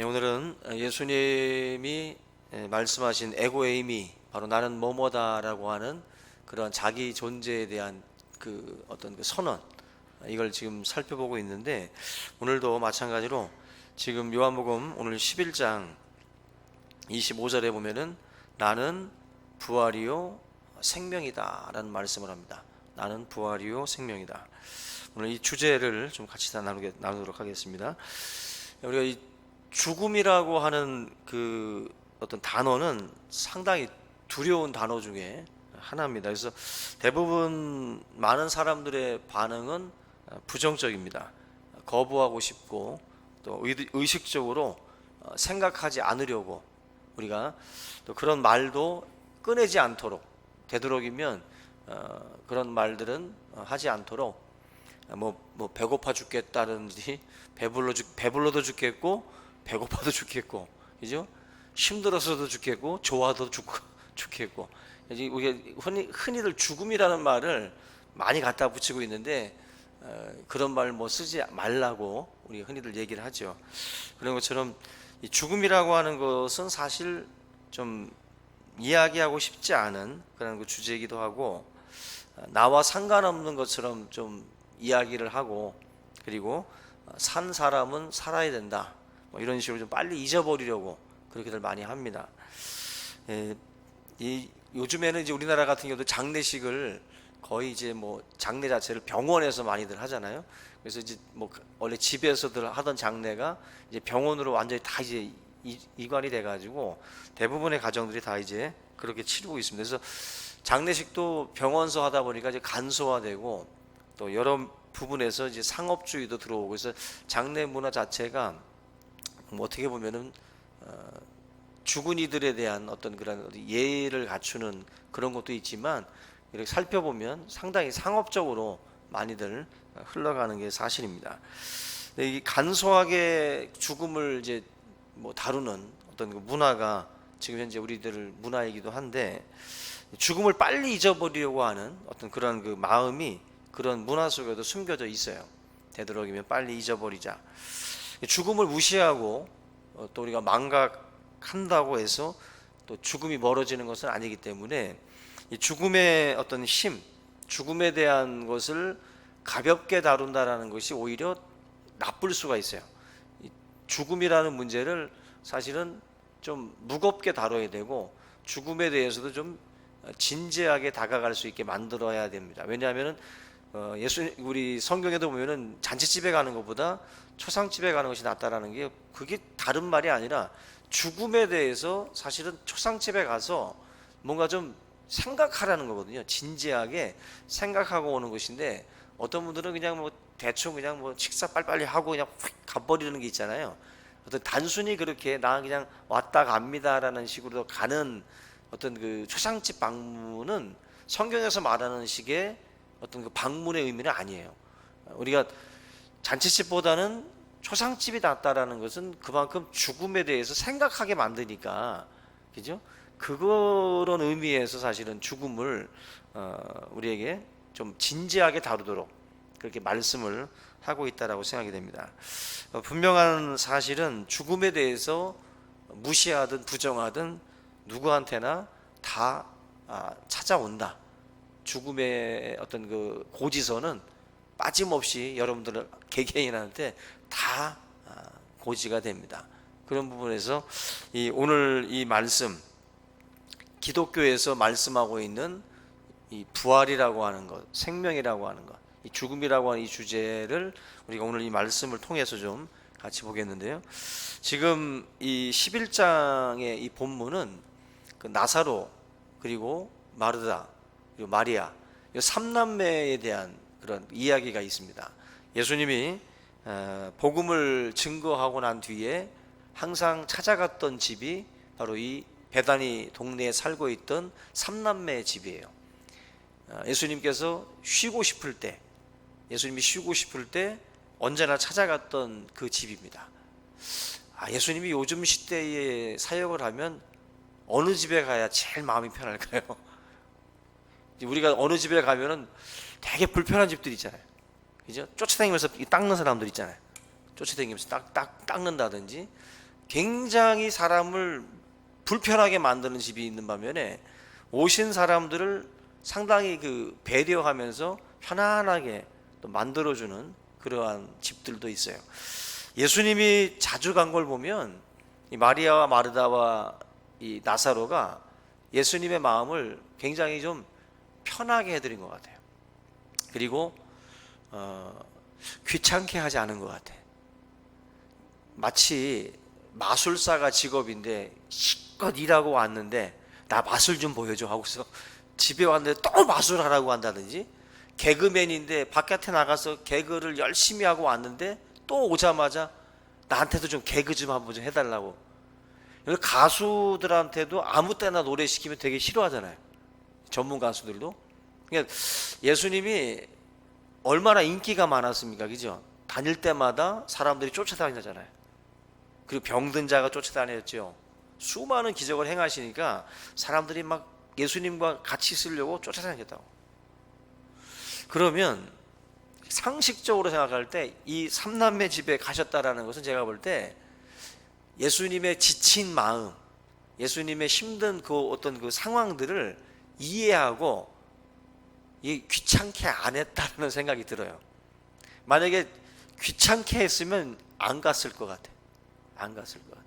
오늘은 예수님이 말씀하신 에고에이미, 바로 나는 뭐뭐다라고 하는 그런 자기 존재에 대한 그 어떤 그 선언, 이걸 지금 살펴보고 있는데, 오늘도 마찬가지로 지금 요한복음 오늘 11장 25절에 보면은 나는 부활이요 생명이다 라는 말씀을 합니다. 나는 부활이요 생명이다. 오늘 이 주제를 좀 같이 나누도록 하겠습니다. 우리가 이 죽음이라고 하는 그 어떤 단어는 상당히 두려운 단어 중에 하나입니다. 그래서 대부분 많은 사람들의 반응은 부정적입니다. 거부하고 싶고 또 의식적으로 생각하지 않으려고, 우리가 또 그런 말도 꺼내지 않도록, 되도록이면 그런 말들은 하지 않도록, 뭐 배고파 죽겠다든지 배불러도 죽겠고 배고파도 죽겠고, 그죠? 힘들어서도 죽겠고 좋아도 죽겠고. 우리가 흔히들 죽음이라는 말을 많이 갖다 붙이고 있는데, 그런 말 쓰지 말라고 우리 흔히들 얘기를 하죠. 그런 것처럼 이 죽음이라고 하는 것은 사실 좀 이야기하고 싶지 않은 그런 그 주제이기도 하고, 나와 상관없는 것처럼 좀 이야기를 하고, 그리고 산 사람은 살아야 된다, 이런 식으로 좀 빨리 잊어버리려고 그렇게들 많이 합니다. 요즘에는 이제 우리나라 같은 경우도 장례식을 거의 이제 장례 자체를 병원에서 많이들 하잖아요. 그래서 이제 원래 집에서들 하던 장례가 이제 병원으로 완전히 다 이제 이관이 돼가지고 대부분의 가정들이 다 이제 그렇게 치르고 있습니다. 그래서 장례식도 병원서 하다 보니까 이제 간소화되고, 또 여러 부분에서 이제 상업주의도 들어오고, 그래서 장례 문화 자체가 어떻게 보면은 죽은 이들에 대한 어떤 그런 예의를 갖추는 그런 것도 있지만, 이렇게 살펴보면 상당히 상업적으로 많이들 흘러가는 게 사실입니다. 이 간소하게 죽음을 이제 다루는 어떤 그 문화가 지금 현재 우리들 문화이기도 한데, 죽음을 빨리 잊어버리려고 하는 어떤 그런 그 마음이 그런 문화 속에도 숨겨져 있어요. 되도록이면 빨리 잊어버리자. 죽음을 무시하고 또 우리가 망각한다고 해서 또 죽음이 멀어지는 것은 아니기 때문에, 이 죽음의 어떤 힘, 죽음에 대한 것을 가볍게 다룬다라는 것이 오히려 나쁠 수가 있어요. 이 죽음이라는 문제를 사실은 좀 무겁게 다뤄야 되고, 죽음에 대해서도 좀 진지하게 다가갈 수 있게 만들어야 됩니다. 왜냐하면은 우리 성경에도 보면은 잔치집에 가는 것보다 초상집에 가는 것이 낫다라는 게, 그게 다른 말이 아니라 죽음에 대해서 사실은 초상집에 가서 뭔가 좀 생각하라는 거거든요. 진지하게 생각하고 오는 것인데, 어떤 분들은 그냥 대충 그냥 식사 빨리빨리 하고 그냥 휙 가버리는 게 있잖아요. 어떤 단순히 그렇게 나 그냥 왔다 갑니다라는 식으로 가는 어떤 그 초상집 방문은 성경에서 말하는 식의 어떤 그 방문의 의미는 아니에요. 우리가 잔치집보다는 초상집이 낫다라는 것은 그만큼 죽음에 대해서 생각하게 만드니까, 그죠? 그런 의미에서 사실은 죽음을 우리에게 좀 진지하게 다루도록 그렇게 말씀을 하고 있다라고 생각이 됩니다. 분명한 사실은 죽음에 대해서 무시하든 부정하든 누구한테나 다 찾아온다. 죽음의 어떤 그 고지서는 빠짐없이 여러분들 개개인한테 다 고지가 됩니다. 그런 부분에서 오늘 이 말씀, 기독교에서 말씀하고 있는 이 부활이라고 하는 것, 생명이라고 하는 것, 이 죽음이라고 하는 이 주제를 우리가 오늘 이 말씀을 통해서 좀 같이 보겠는데요. 지금 이 11장의 이 본문은 그 나사로, 그리고 마르다, 그리고 마리아, 이 3남매에 대한 그런 이야기가 있습니다. 예수님이 복음을 증거하고 난 뒤에 항상 찾아갔던 집이 바로 이 베다니 동네에 살고 있던 3남매의 집이에요. 예수님께서 예수님이 쉬고 싶을 때 언제나 찾아갔던 그 집입니다. 예수님이 요즘 시대에 사역을 하면 어느 집에 가야 제일 마음이 편할까요? 우리가 어느 집에 가면은 되게 불편한 집들 있잖아요. 그죠? 쫓아다니면서 닦는 사람들 있잖아요. 쫓아다니면서 닦는다든지, 굉장히 사람을 불편하게 만드는 집이 있는 반면에 오신 사람들을 상당히 그 배려하면서 편안하게 또 만들어주는 그러한 집들도 있어요. 예수님이 자주 간 걸 보면 이 마리아와 마르다와 이 나사로가 예수님의 마음을 굉장히 좀 편하게 해드린 것 같아요. 그리고 귀찮게 하지 않은 것 같아요. 마치 마술사가 직업인데 실컷 일하고 왔는데 나 마술 좀 보여줘 하고서 집에 왔는데 또 마술하라고 한다든지, 개그맨인데 바깥에 나가서 개그를 열심히 하고 왔는데 또 오자마자 나한테도 좀 개그 좀 한번 좀 해달라고. 가수들한테도 아무 때나 노래 시키면 되게 싫어하잖아요. 전문 가수들도. 그러니까 예수님이 얼마나 인기가 많았습니까? 그죠? 다닐 때마다 사람들이 쫓아다니잖아요. 그리고 병든 자가 쫓아다녔죠. 수많은 기적을 행하시니까 사람들이 막 예수님과 같이 있으려고 쫓아다녔다고. 그러면 상식적으로 생각할 때 이 삼남매 집에 가셨다라는 것은 제가 볼 때 예수님의 지친 마음, 예수님의 힘든 그 어떤 그 상황들을 이해하고 이 귀찮게 안 했다는 생각이 들어요. 만약에 귀찮게 했으면 안 갔을 것 같아. 안 갔을 것 같아.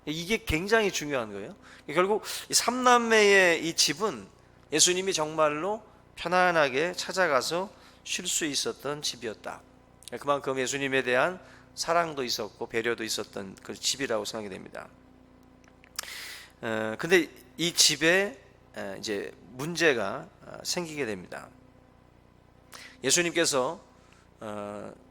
이게 굉장히 중요한 거예요. 결국 이 삼남매의 이 집은 예수님이 정말로 편안하게 찾아가서 쉴 수 있었던 집이었다. 그만큼 예수님에 대한 사랑도 있었고 배려도 있었던 그 집이라고 생각이 됩니다. 근데 이 집에 이제 문제가 생기게 됩니다. 예수님께서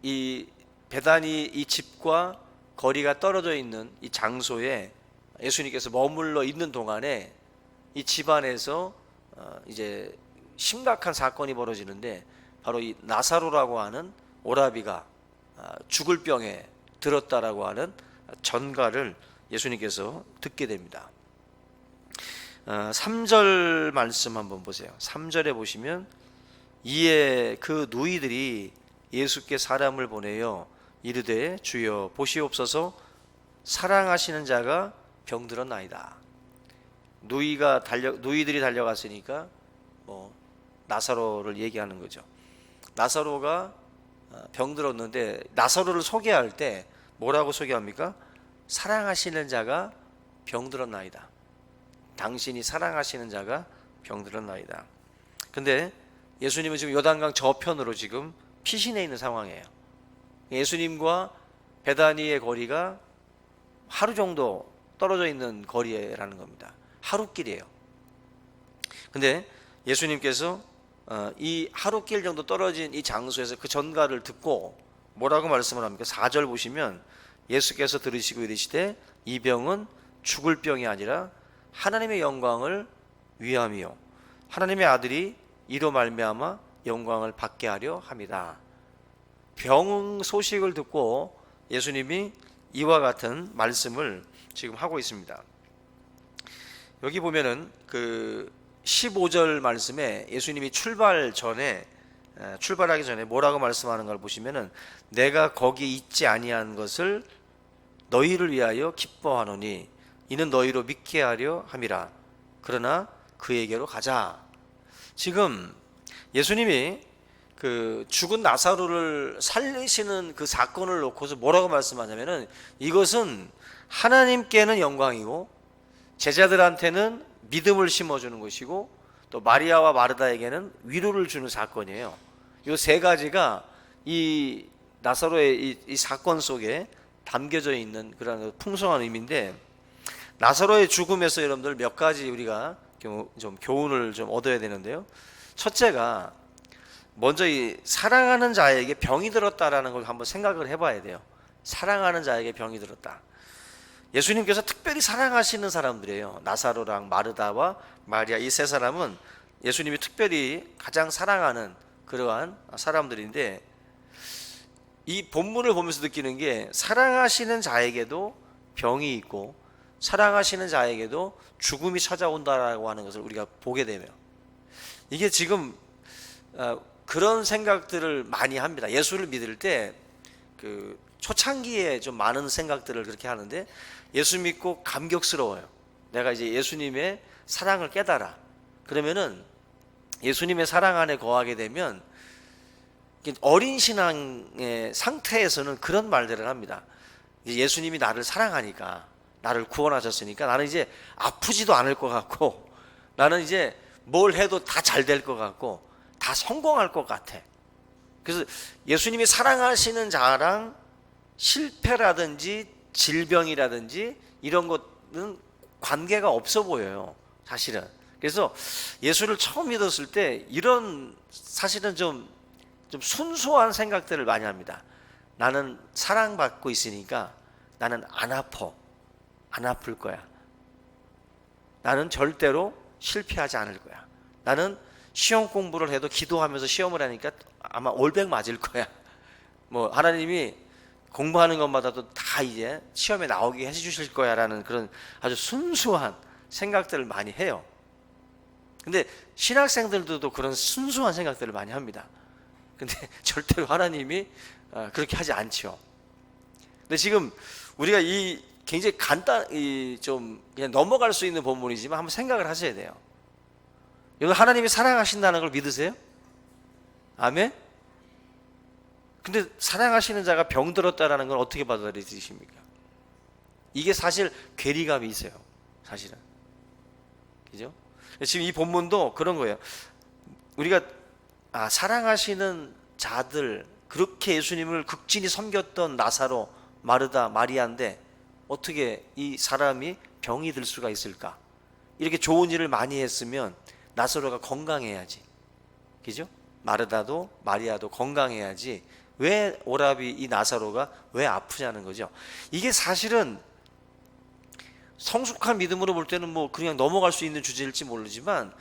이 베다니 이 집과 거리가 떨어져 있는 이 장소에 예수님께서 머물러 있는 동안에 이 집안에서 이제 심각한 사건이 벌어지는데, 바로 이 나사로라고 하는 오라비가 죽을 병에 들었다라고 하는 전가를 예수님께서 듣게 됩니다. 3절 말씀 한번 보세요. 3절에 보시면 이에 그 누이들이 예수께 사람을 보내어 이르되 주여 보시옵소서 사랑하시는 자가 병들었나이다. 누이들이 달려갔으니까 나사로를 얘기하는 거죠. 나사로가 병들었는데 나사로를 소개할 때 뭐라고 소개합니까? 사랑하시는 자가 병들었나이다. 당신이 사랑하시는 자가 병들었나이다. 근데 예수님은 지금 요단강 저편으로 지금 피신해 있는 상황이에요. 예수님과 베다니의 거리가 하루 정도 떨어져 있는 거리라는 겁니다. 하루길이에요. 근데 예수님께서 이 하루길 정도 떨어진 이 장소에서 그 전가를 듣고 뭐라고 말씀을 합니까? 4절 보시면 예수께서 들으시고 이르시되 이 병은 죽을 병이 아니라 하나님의 영광을 위함이요 하나님의 아들이 이로 말미암아 영광을 받게 하려 함이다. 병 소식을 듣고 예수님이 이와 같은 말씀을 지금 하고 있습니다. 여기 보면은 그 15절 말씀에 예수님이 출발하기 전에 뭐라고 말씀하는 걸 보시면은 내가 거기 있지 아니한 것을 너희를 위하여 기뻐하노니 이는 너희로 믿게 하려 함이라. 그러나 그에게로 가자. 지금 예수님이 그 죽은 나사로를 살리시는 그 사건을 놓고서 뭐라고 말씀하냐면은 이것은 하나님께는 영광이고 제자들한테는 믿음을 심어주는 것이고 또 마리아와 마르다에게는 위로를 주는 사건이에요. 이 세 가지가 이 나사로의 이 사건 속에 담겨져 있는 그런 풍성한 의미인데, 나사로의 죽음에서 여러분들 몇 가지 우리가 좀 교훈을 좀 얻어야 되는데요. 첫째가 먼저 이 사랑하는 자에게 병이 들었다라는 걸 한번 생각을 해봐야 돼요. 사랑하는 자에게 병이 들었다. 예수님께서 특별히 사랑하시는 사람들이에요. 나사로랑 마르다와 마리아 이 세 사람은 예수님이 특별히 가장 사랑하는 그러한 사람들인데, 이 본문을 보면서 느끼는 게 사랑하시는 자에게도 병이 있고 사랑하시는 자에게도 죽음이 찾아온다라고 하는 것을 우리가 보게 되면, 이게 지금 그런 생각들을 많이 합니다. 예수를 믿을 때 그 초창기에 좀 많은 생각들을 그렇게 하는데 예수 믿고 감격스러워요. 내가 이제 예수님의 사랑을 깨달아. 그러면은 예수님의 사랑 안에 거하게 되면 어린 신앙의 상태에서는 그런 말들을 합니다. 예수님이 나를 사랑하니까, 나를 구원하셨으니까 나는 이제 아프지도 않을 것 같고, 나는 이제 뭘 해도 다 잘 될 것 같고 다 성공할 것 같아. 그래서 예수님이 사랑하시는 자랑 실패라든지 질병이라든지 이런 것은 관계가 없어 보여요, 사실은. 그래서 예수를 처음 믿었을 때 이런 사실은 좀 순수한 생각들을 많이 합니다. 나는 사랑받고 있으니까 나는 안 아플 거야. 나는 절대로 실패하지 않을 거야. 나는 시험 공부를 해도 기도하면서 시험을 하니까 아마 올백 맞을 거야. 뭐 하나님이 공부하는 것마다도 다 이제 시험에 나오게 해주실 거야라는 그런 아주 순수한 생각들을 많이 해요. 근데 신학생들도 그런 순수한 생각들을 많이 합니다. 근데 절대로 하나님이 그렇게 하지 않죠. 근데 지금 우리가 이 굉장히 좀 그냥 넘어갈 수 있는 본문이지만 한번 생각을 하셔야 돼요. 여러분, 하나님이 사랑하신다는 걸 믿으세요? 아멘? 근데 사랑하시는 자가 병들었다라는 걸 어떻게 받아들이십니까? 이게 사실 괴리감이 있어요, 사실은. 그죠? 지금 이 본문도 그런 거예요. 우리가 사랑하시는 자들, 그렇게 예수님을 극진히 섬겼던 나사로, 마르다, 마리아인데 어떻게 이 사람이 병이 들 수가 있을까? 이렇게 좋은 일을 많이 했으면 나사로가 건강해야지, 그죠? 마르다도 마리아도 건강해야지 왜 오라비 이 나사로가 왜 아프냐는 거죠. 이게 사실은 성숙한 믿음으로 볼 때는 뭐 그냥 넘어갈 수 있는 주제일지 모르지만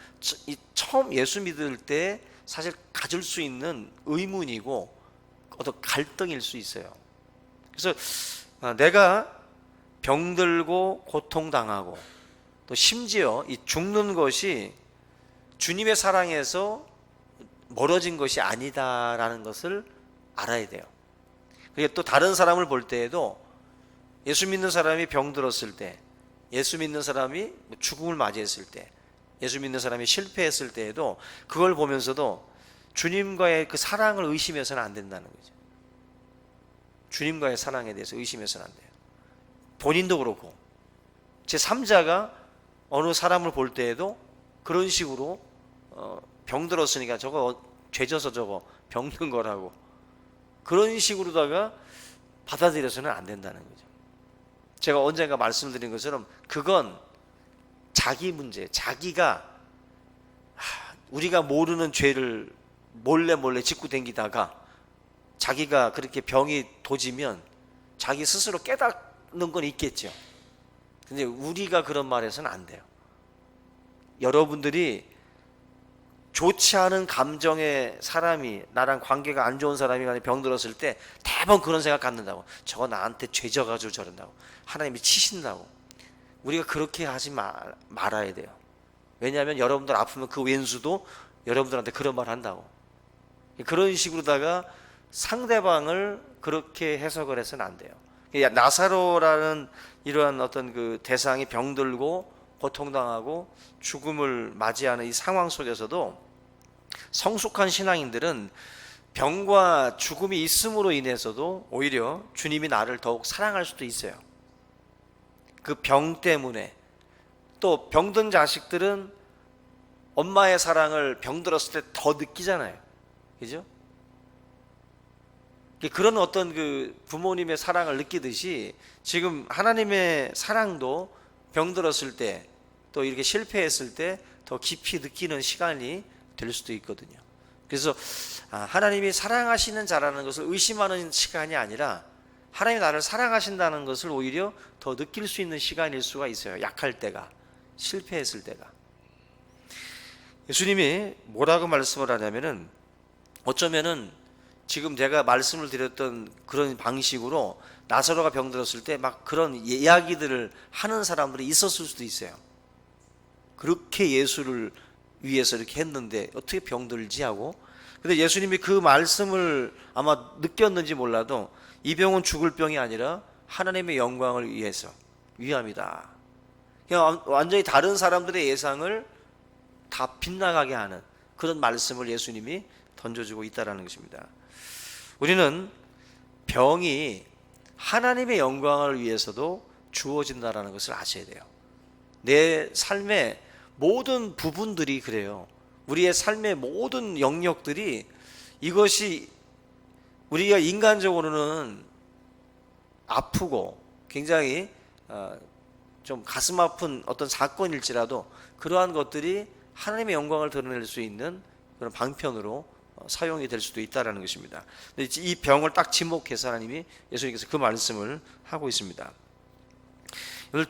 처음 예수 믿을 때 사실 가질 수 있는 의문이고 어떤 갈등일 수 있어요. 그래서 내가 병들고 고통당하고 또 심지어 이 죽는 것이 주님의 사랑에서 멀어진 것이 아니다라는 것을 알아야 돼요. 그리고 또 다른 사람을 볼 때에도 예수 믿는 사람이 병들었을 때, 예수 믿는 사람이 죽음을 맞이했을 때, 예수 믿는 사람이 실패했을 때에도 그걸 보면서도 주님과의 그 사랑을 의심해서는 안 된다는 거죠. 주님과의 사랑에 대해서 의심해서는 안 돼요. 본인도 그렇고 제3자가 어느 사람을 볼 때에도 그런 식으로 병들었으니까 저거 죄져서 저거 병든 거라고 그런 식으로다가 받아들여서는 안 된다는 거죠. 제가 언젠가 말씀드린 것처럼 그건 자기 문제, 자기가 우리가 모르는 죄를 몰래 짓고 댕기다가 자기가 그렇게 병이 도지면 자기 스스로 깨닫는 건 있겠죠. 근데 우리가 그런 말 해서는 안 돼요. 여러분들이 좋지 않은 감정의 사람이, 나랑 관계가 안 좋은 사람이 병들었을 때 대번 그런 생각 갖는다고. 저거 나한테 죄져가지고 저런다고. 하나님이 치신다고. 우리가 그렇게 하지 말아야 돼요. 왜냐하면 여러분들 아프면 그 왼수도 여러분들한테 그런 말 한다고. 그런 식으로다가 상대방을 그렇게 해석을 해서는 안 돼요. 나사로라는 이러한 어떤 그 대상이 병들고 고통당하고 죽음을 맞이하는 이 상황 속에서도 성숙한 신앙인들은 병과 죽음이 있음으로 인해서도 오히려 주님이 나를 더욱 사랑할 수도 있어요. 그 병 때문에. 또 병든 자식들은 엄마의 사랑을 병들었을 때 더 느끼잖아요. 그죠? 그런 어떤 그 부모님의 사랑을 느끼듯이 지금 하나님의 사랑도 병들었을 때 또 이렇게 실패했을 때 더 깊이 느끼는 시간이 될 수도 있거든요. 그래서 하나님이 사랑하시는 자라는 것을 의심하는 시간이 아니라 하나님이 나를 사랑하신다는 것을 오히려 더 느낄 수 있는 시간일 수가 있어요. 약할 때가, 실패했을 때가. 예수님이 뭐라고 말씀을 하냐면은 어쩌면은 지금 제가 말씀을 드렸던 그런 방식으로 나사로가 병들었을 때 막 그런 이야기들을 하는 사람들이 있었을 수도 있어요. 그렇게 예수를 위해서 이렇게 했는데 어떻게 병들지 하고. 근데 예수님이 그 말씀을 아마 느꼈는지 몰라도 이 병은 죽을 병이 아니라 하나님의 영광을 위함이다. 그냥 완전히 다른 사람들의 예상을 다 빗나가게 하는 그런 말씀을 예수님이 던져주고 있다는 것입니다. 우리는 병이 하나님의 영광을 위해서도 주어진다는 것을 아셔야 돼요. 내 삶의 모든 부분들이 그래요. 우리의 삶의 모든 영역들이 이것이 우리가 인간적으로는 아프고 굉장히 좀 가슴 아픈 어떤 사건일지라도 그러한 것들이 하나님의 영광을 드러낼 수 있는 그런 방편으로 사용이 될 수도 있다는 것입니다. 근데 이 병을 딱 지목해서 하나님이 예수님께서 그 말씀을 하고 있습니다. 오늘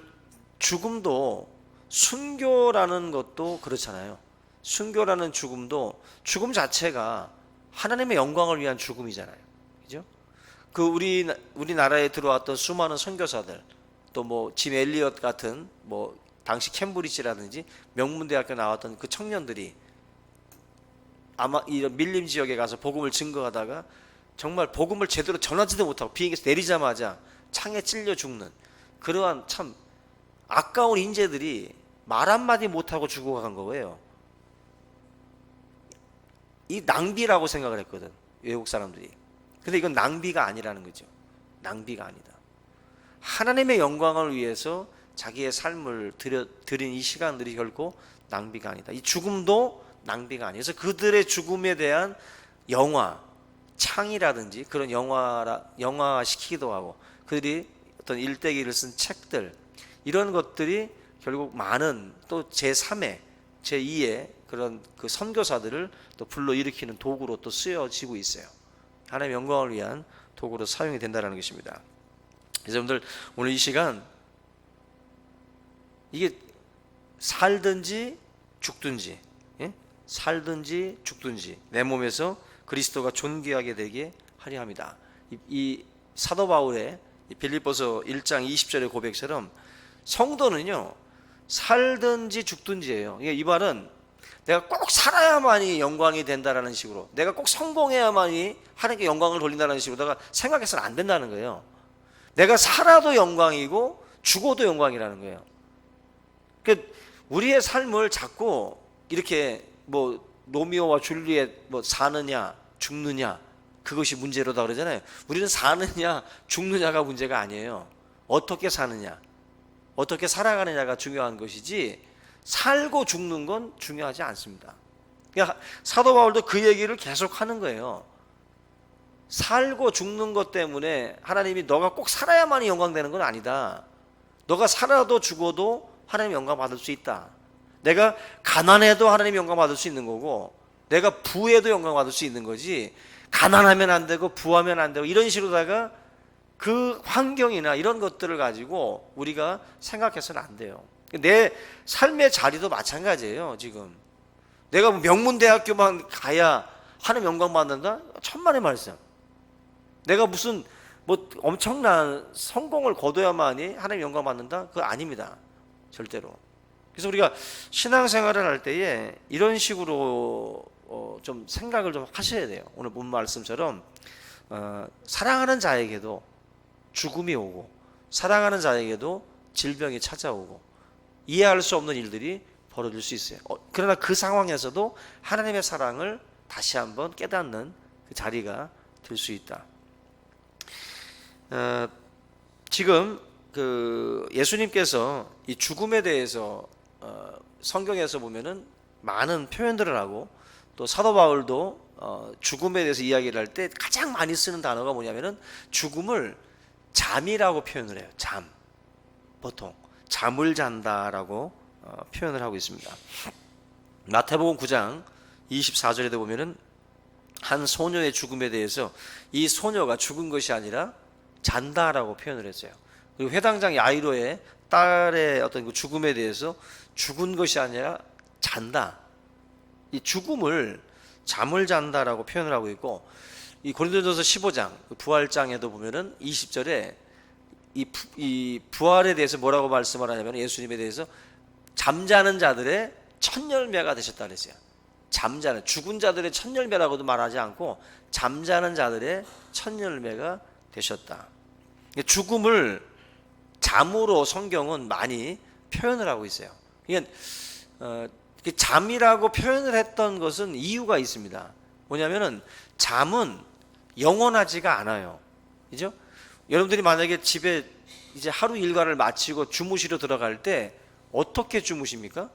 죽음도 순교라는 것도 그렇잖아요. 순교라는 죽음도 죽음 자체가 하나님의 영광을 위한 죽음이잖아요. 그죠? 그 우리나라에 들어왔던 수많은 선교사들, 또 뭐 짐 엘리엇 같은 뭐 당시 캠브리지라든지 명문대학교 나왔던 그 청년들이 아마 이런 밀림 지역에 가서 복음을 증거하다가 정말 복음을 제대로 전하지도 못하고 비행기에서 내리자마자 창에 찔려 죽는 그러한 참 아까운 인재들이 말 한마디 못하고 죽어간 거예요. 이 낭비라고 생각을 했거든, 외국 사람들이. 근데 이건 낭비가 아니라는 거죠. 낭비가 아니다. 하나님의 영광을 위해서 자기의 삶을 드린 이 시간들이 결코 낭비가 아니다. 이 죽음도 낭비가 아니에요. 그래서 그들의 죽음에 대한 영화, 창이라든지 그런 영화시키기도 하고, 그들이 어떤 일대기를 쓴 책들, 이런 것들이 결국 많은 또 제3의, 제2의 그런 그 선교사들을 또 불러일으키는 도구로 또 쓰여지고 있어요. 하나님의 영광을 위한 도구로 사용이 된다는 것입니다. 그래서 여러분들 오늘 이 시간 이게 살든지 죽든지, 살든지 죽든지 내 몸에서 그리스도가 존귀하게 되게 하려 합니다. 이 사도 바울의 빌립보서 1장 20절의 고백처럼 성도는요 살든지 죽든지예요. 이 말은 내가 꼭 살아야만이 영광이 된다라는 식으로, 내가 꼭 성공해야만이 하나님께 영광을 돌린다는 식으로 내가 생각해서는 안 된다는 거예요. 내가 살아도 영광이고 죽어도 영광이라는 거예요. 그러니까 우리의 삶을 자꾸 이렇게 뭐 로미오와 줄리엣 뭐 사느냐 죽느냐 그것이 문제로다 그러잖아요. 우리는 사느냐 죽느냐가 문제가 아니에요. 어떻게 사느냐, 어떻게 살아가느냐가 중요한 것이지 살고 죽는 건 중요하지 않습니다. 그러니까 사도 바울도 그 얘기를 계속 하는 거예요. 살고 죽는 것 때문에 하나님이 너가 꼭 살아야만이 영광되는 건 아니다. 너가 살아도 죽어도 하나님 영광 받을 수 있다. 내가 가난해도 하나님 영광 받을 수 있는 거고, 내가 부해도 영광 받을 수 있는 거지, 가난하면 안 되고 부하면 안 되고 이런 식으로다가 그 환경이나 이런 것들을 가지고 우리가 생각해서는 안 돼요. 내 삶의 자리도 마찬가지예요. 지금 내가 명문대학교만 가야 하나님 영광 받는다? 천만의 말씀. 내가 무슨 뭐 엄청난 성공을 거둬야만이 하나님 영광 받는다? 그거 아닙니다. 절대로. 그래서 우리가 신앙생활을 할 때에 이런 식으로 좀 생각을 좀 하셔야 돼요. 오늘 본 말씀처럼 사랑하는 자에게도 죽음이 오고, 사랑하는 자에게도 질병이 찾아오고, 이해할 수 없는 일들이 벌어질 수 있어요. 그러나 그 상황에서도 하나님의 사랑을 다시 한번 깨닫는 그 자리가 될 수 있다. 지금 그 예수님께서 이 죽음에 대해서 성경에서 보면은 많은 표현들을 하고, 또 사도 바울도 죽음에 대해서 이야기를 할 때 가장 많이 쓰는 단어가 뭐냐면은 죽음을 잠이라고 표현을 해요. 잠. 보통 잠을 잔다라고 표현을 하고 있습니다. 마태복음 9장 24절에도 보면은 한 소녀의 죽음에 대해서 이 소녀가 죽은 것이 아니라 잔다라고 표현을 했어요. 그리고 회당장 야이로의 딸의 어떤 그 죽음에 대해서 죽은 것이 아니라 잔다. 이 죽음을 잠을 잔다라고 표현을 하고 있고, 이 고린도전서 15장 부활장에도 보면은 20절에 이 부활에 대해서 뭐라고 말씀을 하냐면 예수님에 대해서 잠자는 자들의 첫 열매가 되셨다 그랬어요. 잠자는, 죽은 자들의 첫 열매라고도 말하지 않고 잠자는 자들의 첫 열매가 되셨다. 죽음을 잠으로 성경은 많이 표현을 하고 있어요. 그러니까 잠이라고 표현을 했던 것은 이유가 있습니다. 뭐냐면은 잠은 영원하지가 않아요. 그죠? 여러분들이 만약에 집에 이제 하루 일과를 마치고 주무시러 들어갈 때 어떻게 주무십니까?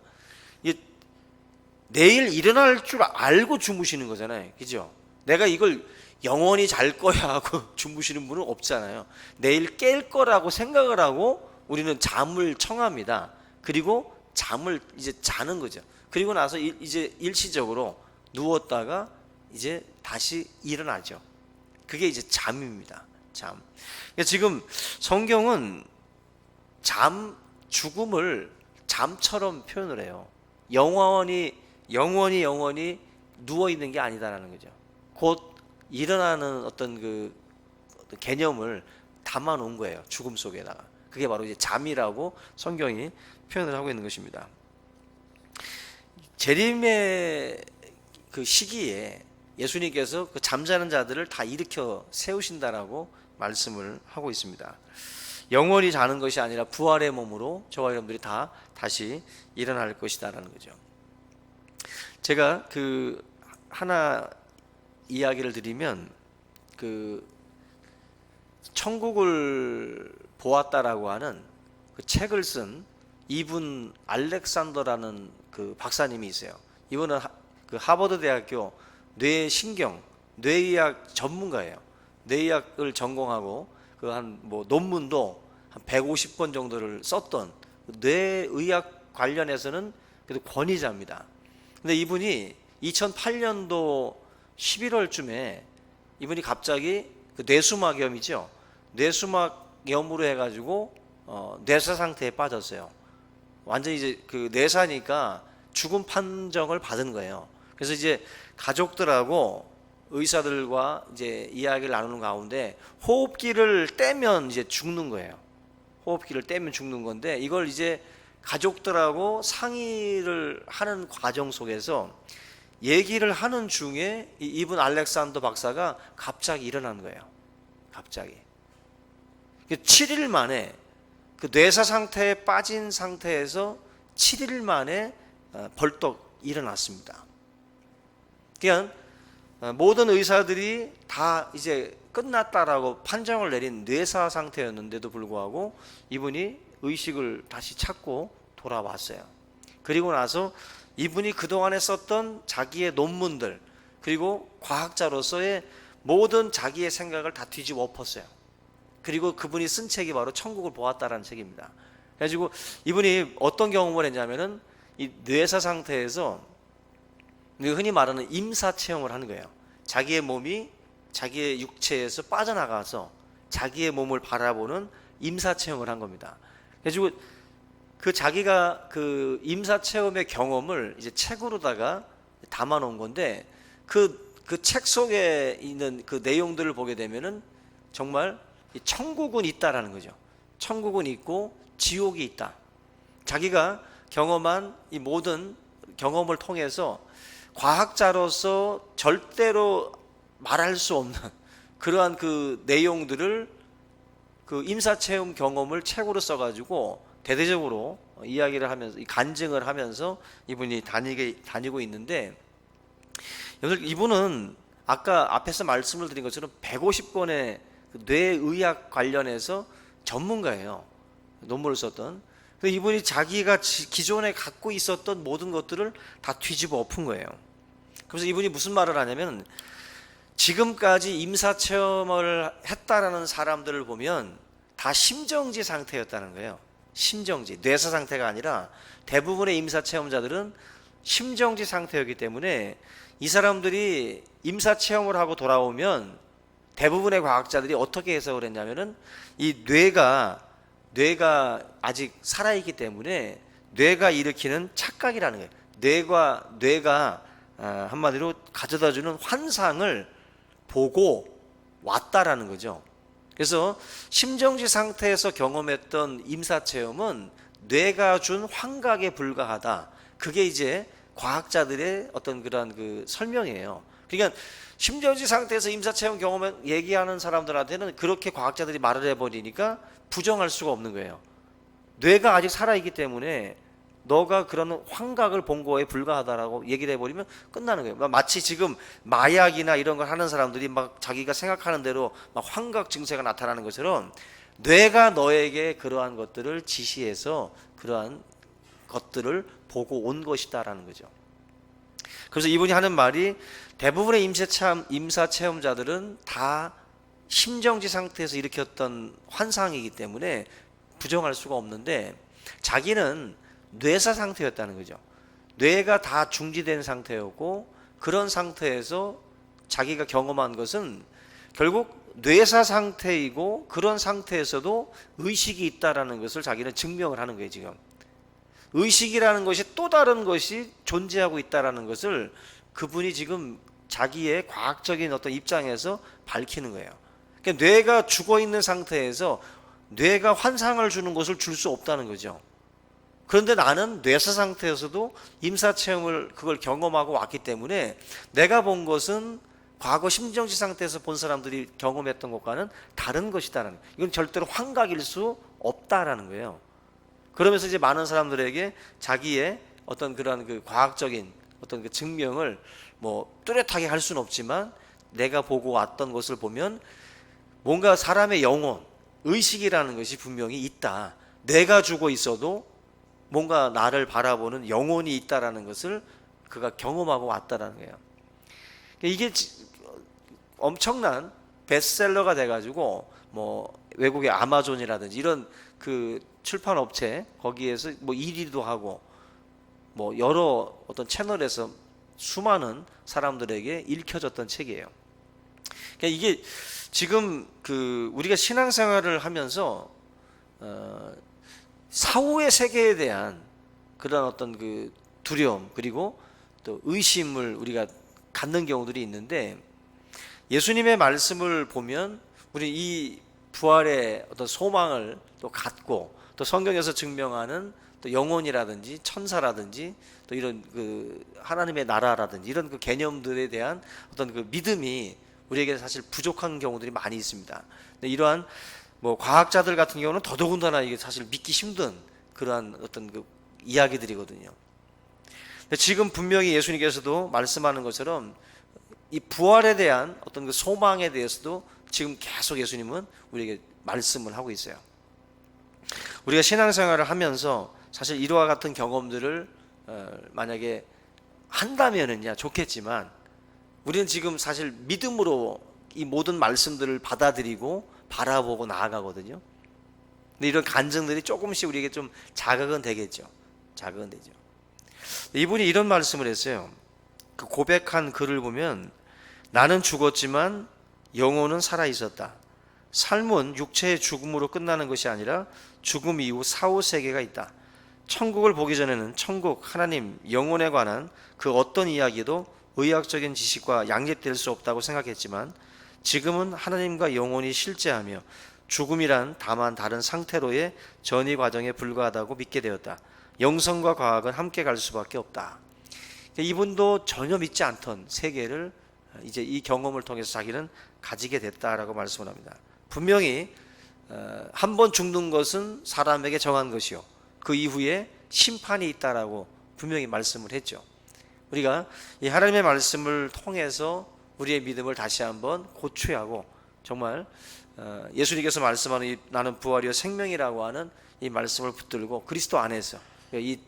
내일 일어날 줄 알고 주무시는 거잖아요. 그죠? 내가 이걸 영원히 잘 거야 하고 주무시는 분은 없잖아요. 내일 깰 거라고 생각을 하고 우리는 잠을 청합니다. 그리고 잠을 이제 자는 거죠. 그리고 나서 이제 일시적으로 누웠다가 이제 다시 일어나죠. 그게 이제 잠입니다. 잠. 지금 성경은 죽음을 잠처럼 표현을 해요. 영원히 누워 있는 게 아니다라는 거죠. 곧 일어나는 어떤 그 개념을 담아 놓은 거예요. 죽음 속에다가. 그게 바로 이제 잠이라고 성경이 표현을 하고 있는 것입니다. 재림의 그 시기에 예수님께서 그 잠자는 자들을 다 일으켜 세우신다라고 말씀을 하고 있습니다. 영원히 자는 것이 아니라 부활의 몸으로 저와 여러분들이 다 다시 일어날 것이다라는 거죠. 제가 그 하나 이야기를 드리면, 그 천국을 보았다라고 하는 그 책을 쓴 이분 알렉산더라는 그 박사님이 있어요. 이분은 그 하버드 대학교 뇌신경 뇌의학 전문가예요. 뇌의학을 전공하고 그 한 뭐 논문도 한 150권 정도를 썼던 뇌의학 관련해서는 그래도 권위자입니다. 근데 이분이 2008년도 11월쯤에 이분이 갑자기 그 뇌수막염이죠. 뇌수막염으로 해가지고 뇌사 상태에 빠졌어요. 완전히 이제 그 뇌사니까 죽음 판정을 받은 거예요. 그래서 이제 가족들하고 의사들과 이제 이야기를 나누는 가운데 호흡기를 떼면 이제 죽는 거예요. 호흡기를 떼면 죽는 건데, 이걸 이제 가족들하고 상의를 하는 과정 속에서 얘기를 하는 중에 이분 알렉산더 박사가 갑자기 일어난 거예요. 갑자기 7일 만에 그 뇌사 상태에 빠진 상태에서 7일 만에 벌떡 일어났습니다. 그냥 모든 의사들이 다 이제 끝났다라고 판정을 내린 뇌사 상태였는데도 불구하고 이분이 의식을 다시 찾고 돌아왔어요. 그리고 나서 이분이 그동안에 썼던 자기의 논문들, 그리고 과학자로서의 모든 자기의 생각을 다 뒤집어 엎었어요. 그리고 그분이 쓴 책이 바로 천국을 보았다라는 책입니다. 그래가지고 이분이 어떤 경험을 했냐면은 이 뇌사 상태에서 흔히 말하는 임사 체험을 하는 거예요. 자기의 몸이 자기의 육체에서 빠져나가서 자기의 몸을 바라보는 임사 체험을 한 겁니다. 그래가지고 그 자기가 그 임사 체험의 경험을 이제 책으로다가 담아 놓은 건데, 그 책 속에 있는 그 내용들을 보게 되면은 정말 천국은 있다라는 거죠. 천국은 있고 지옥이 있다. 자기가 경험한 이 모든 경험을 통해서 과학자로서 절대로 말할 수 없는 그러한 그 내용들을, 그 임사체험 경험을 책으로 써가지고 대대적으로 이야기를 하면서, 간증을 하면서 이분이 다니고 있는데, 이분은 아까 앞에서 말씀을 드린 것처럼 150권의 뇌의학 관련해서 전문가예요. 논문을 썼던. 이분이 자기가 기존에 갖고 있었던 모든 것들을 다 뒤집어 엎은 거예요. 그래서 이분이 무슨 말을 하냐면, 지금까지 임사체험을 했다라는 사람들을 보면 다 심정지 상태였다는 거예요. 심정지, 뇌사 상태가 아니라 대부분의 임사체험자들은 심정지 상태였기 때문에 이 사람들이 임사체험을 하고 돌아오면 대부분의 과학자들이 어떻게 해석을 했냐면은 이 뇌가 아직 살아있기 때문에 뇌가 일으키는 착각이라는 거예요. 뇌가 한마디로 가져다주는 환상을 보고 왔다라는 거죠. 그래서 심정지 상태에서 경험했던 임사체험은 뇌가 준 환각에 불과하다. 그게 이제 과학자들의 어떤 그런 그 설명이에요. 그러니까 심정지 상태에서 임사체험 경험을 얘기하는 사람들한테는 그렇게 과학자들이 말을 해버리니까 부정할 수가 없는 거예요. 뇌가 아직 살아있기 때문에 너가 그런 환각을 본 거에 불과하다라고 얘기를 해버리면 끝나는 거예요. 마치 지금 마약이나 이런 걸 하는 사람들이 막 자기가 생각하는 대로 막 환각 증세가 나타나는 것처럼 뇌가 너에게 그러한 것들을 지시해서 그러한 것들을 보고 온 것이다라는 거죠. 그래서 이분이 하는 말이 대부분의 임사체험자들은 다 심정지 상태에서 일으켰던 환상이기 때문에 부정할 수가 없는데 자기는 뇌사 상태였다는 거죠. 뇌가 다 중지된 상태였고 그런 상태에서 자기가 경험한 것은 결국 뇌사 상태이고 그런 상태에서도 의식이 있다라는 것을 자기는 증명을 하는 거예요. 지금 의식이라는 것이 또 다른 것이 존재하고 있다라는 것을 그분이 지금 자기의 과학적인 어떤 입장에서 밝히는 거예요. 그러니까 뇌가 죽어 있는 상태에서 뇌가 환상을 주는 것을 줄 수 없다는 거죠. 그런데 나는 뇌사 상태에서도 임사체험을 그걸 경험하고 왔기 때문에 내가 본 것은 과거 심정지 상태에서 본 사람들이 경험했던 것과는 다른 것이다라는, 이건 절대로 환각일 수 없다라는 거예요. 그러면서 이제 많은 사람들에게 자기의 어떤 그런 그 과학적인 어떤 그 증명을 뭐 뚜렷하게 할 수는 없지만 내가 보고 왔던 것을 보면 뭔가 사람의 영혼, 의식이라는 것이 분명히 있다. 뇌가 죽어 있어도 뭔가 나를 바라보는 영혼이 있다라는 것을 그가 경험하고 왔다라는 거예요. 이게 엄청난 베스트셀러가 돼가지고 뭐 외국의 아마존이라든지 이런 그 출판 업체 거기에서 뭐 1위도 하고 뭐 여러 어떤 채널에서 수많은 사람들에게 읽혀졌던 책이에요. 그러니까 이게 지금 그 우리가 신앙생활을 하면서 사후의 세계에 대한 그런 어떤 그 두려움 그리고 또 의심을 우리가 갖는 경우들이 있는데 예수님의 말씀을 보면 우리 이 부활의 어떤 소망을 또 갖고 또 성경에서 증명하는 또 영혼이라든지 천사라든지 또 이런 그 하나님의 나라라든지 이런 그 개념들에 대한 어떤 그 믿음이 우리에게 사실 부족한 경우들이 많이 있습니다. 근데 이러한 뭐 과학자들 같은 경우는 더더군다나 이게 사실 믿기 힘든 그러한 어떤 그 이야기들이거든요. 근데 지금 분명히 예수님께서도 말씀하는 것처럼 이 부활에 대한 어떤 그 소망에 대해서도 지금 계속 예수님은 우리에게 말씀을 하고 있어요. 우리가 신앙생활을 하면서 사실 이와 같은 경험들을 만약에 한다면은야 좋겠지만 우리는 지금 사실 믿음으로 이 모든 말씀들을 받아들이고 바라보고 나아가거든요. 근데 이런 간증들이 조금씩 우리에게 좀 자극은 되겠죠. 자극은 되죠. 이분이 이런 말씀을 했어요. 그 고백한 글을 보면 나는 죽었지만 영혼은 살아 있었다. 삶은 육체의 죽음으로 끝나는 것이 아니라 죽음 이후 사후 세계가 있다. 천국을 보기 전에는 천국, 하나님, 영혼에 관한 그 어떤 이야기도 의학적인 지식과 양립될 수 없다고 생각했지만 지금은 하나님과 영혼이 실제하며 죽음이란 다만 다른 상태로의 전이 과정에 불과하다고 믿게 되었다. 영성과 과학은 함께 갈 수밖에 없다. 이분도 전혀 믿지 않던 세계를 이제 이 경험을 통해서 자기는 가지게 됐다라고 말씀을 합니다. 분명히 한 번 죽는 것은 사람에게 정한 것이요 그 이후에 심판이 있다라고 분명히 말씀을 했죠. 우리가 이 하나님의 말씀을 통해서 우리의 믿음을 다시 한번 고취하고 정말 예수님께서 말씀하는 이 나는 부활이요 생명이라고 하는 이 말씀을 붙들고 그리스도 안에서 이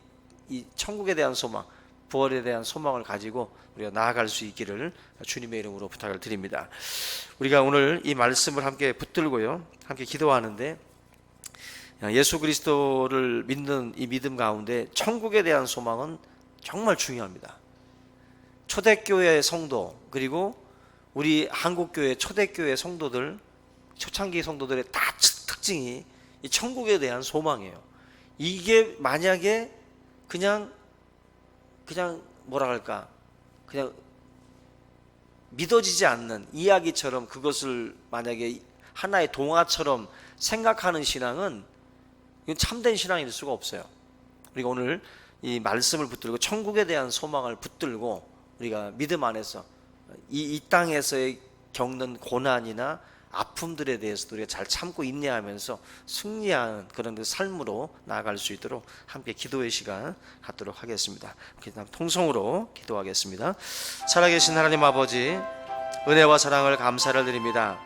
천국에 대한 소망, 부활에 대한 소망을 가지고 우리가 나아갈 수 있기를 주님의 이름으로 부탁을 드립니다. 우리가 오늘 이 말씀을 함께 붙들고요, 함께 기도하는데 예수 그리스도를 믿는 이 믿음 가운데 천국에 대한 소망은 정말 중요합니다. 초대교회 성도 그리고 우리 한국교회 초대교회 성도들, 초창기 성도들의 다 특징이 이 천국에 대한 소망이에요. 이게 만약에 그냥 뭐라 할까, 그냥 믿어지지 않는 이야기처럼 그것을 만약에 하나의 동화처럼 생각하는 신앙은 이건 참된 신앙일 수가 없어요. 우리가 오늘 이 말씀을 붙들고 천국에 대한 소망을 붙들고 우리가 믿음 안에서 이 땅에서의 겪는 고난이나 아픔들에 대해서도 우리가 잘 참고 인내하면서 승리하는 그런 그 삶으로 나아갈 수 있도록 함께 기도의 시간 갖도록 하겠습니다. 그다음 통성으로 기도하겠습니다. 살아계신 하나님 아버지, 은혜와 사랑을 감사를 드립니다.